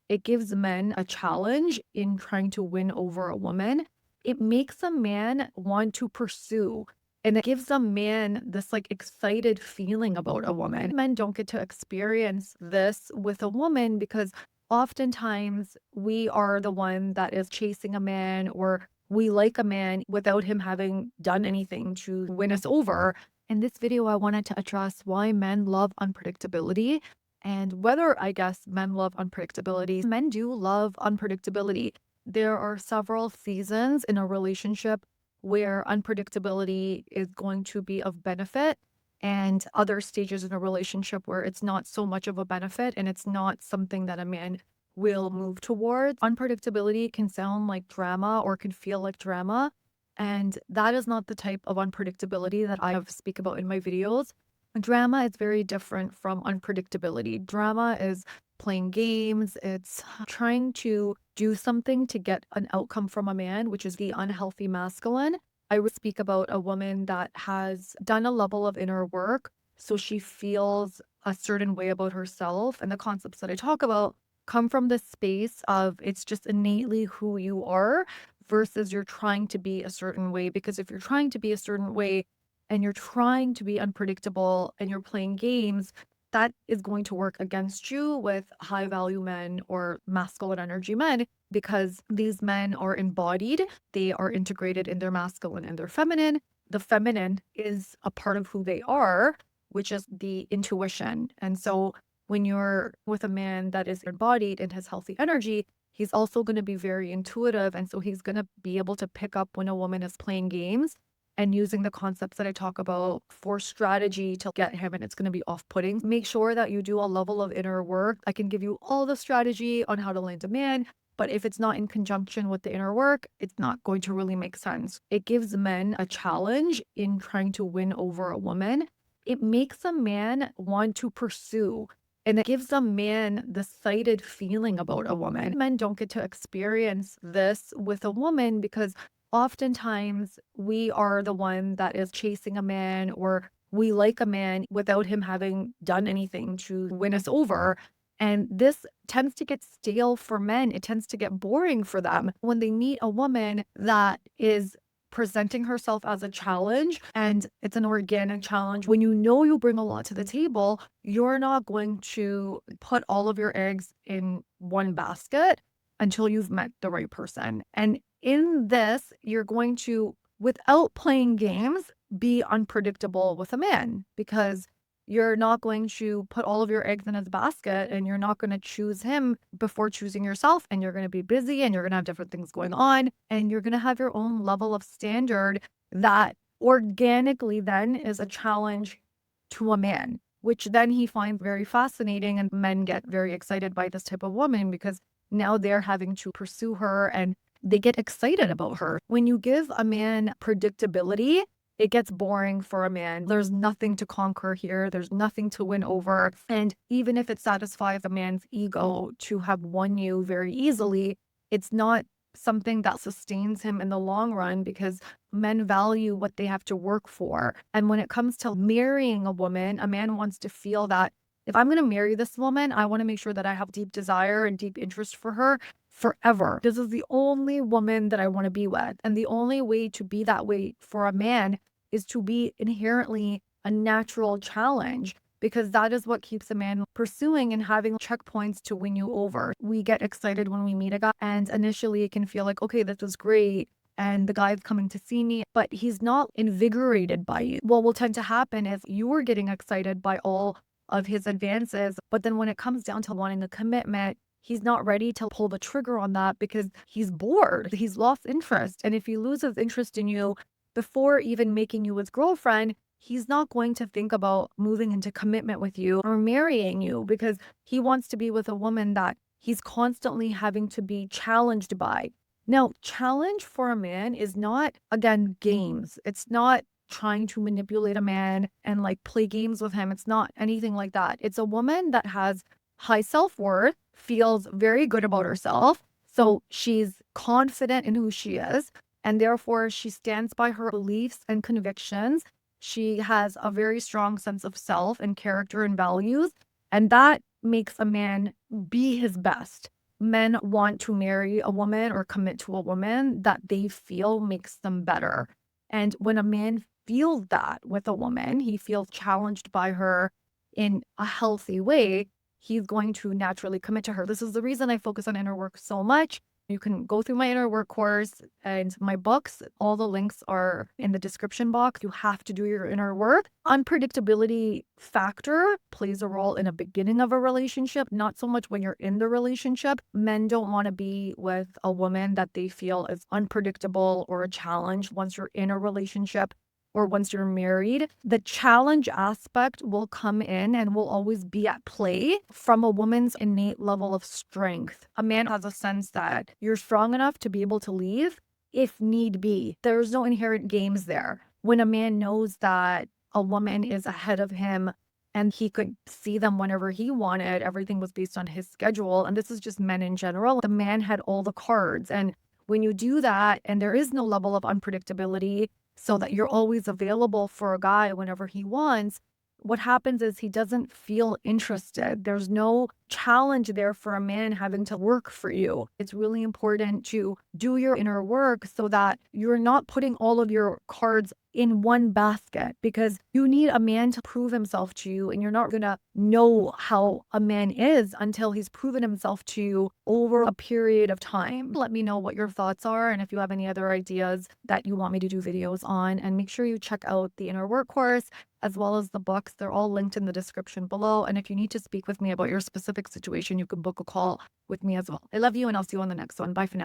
It gives men a challenge in trying to win over a woman. It makes a man want to pursue, and it gives a man this like excited feeling about a woman. Men don't get to experience this with a woman because oftentimes we are the one that is chasing a man, or we like a man without him having done anything to win us over. In this video, I wanted to address why men love unpredictability and whether, I guess, men love unpredictability. Men do love unpredictability. There are several seasons in a relationship where unpredictability is going to be of benefit, and other stages in a relationship where it's not so much of a benefit and it's not something that a man will move towards. Unpredictability can sound like drama or can feel like drama, and that is not the type of unpredictability that I have speak about in my videos. Drama is very different from unpredictability. Drama is playing games, it's trying to do something to get an outcome from a man, which is the unhealthy masculine. I would speak about a woman that has done a level of inner work, so she feels a certain way about herself. And the concepts that I talk about come from the space of it's just innately who you are versus you're trying to be a certain way. Because if you're trying to be a certain way, and you're trying to be unpredictable and you're playing games, that is going to work against you with high value men or masculine energy men, because these men are embodied, they are integrated in their masculine and their feminine. The feminine is a part of who they are, which is the intuition. And so when you're with a man that is embodied and has healthy energy, he's also going to be very intuitive. And so he's going to be able to pick up when a woman is playing games and using the concepts that I talk about for strategy to get him, and it's going to be off-putting. Make sure that you do a level of inner work. I can give you all the strategy on how to land a man, but if it's not in conjunction with the inner work, it's not going to really make sense. It gives men a challenge in trying to win over a woman. It makes a man want to pursue, and it gives a man the excited feeling about a woman. Men don't get to experience this with a woman because oftentimes we are the one that is chasing a man, or we like a man without him having done anything to win us over. And this tends to get stale for men. It tends to get boring for them when they meet a woman that is presenting herself as a challenge, and it's an organic challenge. When you know you bring a lot to the table, you're not going to put all of your eggs in one basket until you've met the right person. And in this, you're going to, without playing games, be unpredictable with a man, because you're not going to put all of your eggs in his basket, and you're not going to choose him before choosing yourself. And you're going to be busy and you're going to have different things going on, and you're going to have your own level of standard that organically then is a challenge to a man, which then he finds very fascinating. And men get very excited by this type of woman because now they're having to pursue her and they get excited about her. When you give a man predictability, it gets boring for a man. There's nothing to conquer here. There's nothing to win over. And even if it satisfies a man's ego to have won you very easily, it's not something that sustains him in the long run, because men value what they have to work for. And when it comes to marrying a woman, a man wants to feel that if I'm going to marry this woman, I want to make sure that I have deep desire and deep interest for her forever. This is the only woman that I want to be with. And the only way to be that way for a man is to be inherently a natural challenge, because that is what keeps a man pursuing and having checkpoints to win you over. We get excited when we meet a guy, and initially it can feel like, okay, this was great, and the guy's coming to see me, but he's not invigorated by you. What will tend to happen is you're getting excited by all of his advances, but then when it comes down to wanting a commitment, he's not ready to pull the trigger on that because he's bored. He's lost interest. And if he loses interest in you before even making you his girlfriend, he's not going to think about moving into commitment with you or marrying you, because he wants to be with a woman that he's constantly having to be challenged by. Now, challenge for a man is not, again, games. It's not trying to manipulate a man and like play games with him. It's not anything like that. It's a woman that has high self-worth, feels very good about herself. So she's confident in who she is, and therefore she stands by her beliefs and convictions. She has a very strong sense of self and character and values, and that makes a man be his best. Men want to marry a woman or commit to a woman that they feel makes them better. And when a man feels that with a woman, he feels challenged by her in a healthy way, he's going to naturally commit to her. This is the reason I focus on inner work so much. You can go through my inner work course and my books. All the links are in the description box. You have to do your inner work. Unpredictability factor plays a role in the beginning of a relationship, not so much when you're in the relationship. Men don't want to be with a woman that they feel is unpredictable or a challenge once you're in a relationship or once you're married. The challenge aspect will come in and will always be at play from a woman's innate level of strength. A man has a sense that you're strong enough to be able to leave if need be. There's no inherent games there. When a man knows that a woman is ahead of him and he could see them whenever he wanted, everything was based on his schedule. And this is just men in general. The man had all the cards. And when you do that and there is no level of unpredictability, so that you're always available for a guy whenever he wants, what happens is he doesn't feel interested. There's no challenge there for a man having to work for you. It's really important to do your inner work so that you're not putting all of your cards in one basket, because you need a man to prove himself to you, and you're not going to know how a man is until he's proven himself to you over a period of time. Let me know what your thoughts are and if you have any other ideas that you want me to do videos on, and make sure you check out the inner work course as well as the books. They're all linked in the description below. And if you need to speak with me about your specific situation, you can book a call with me as well. I love you, and I'll see you on the next one. Bye for now.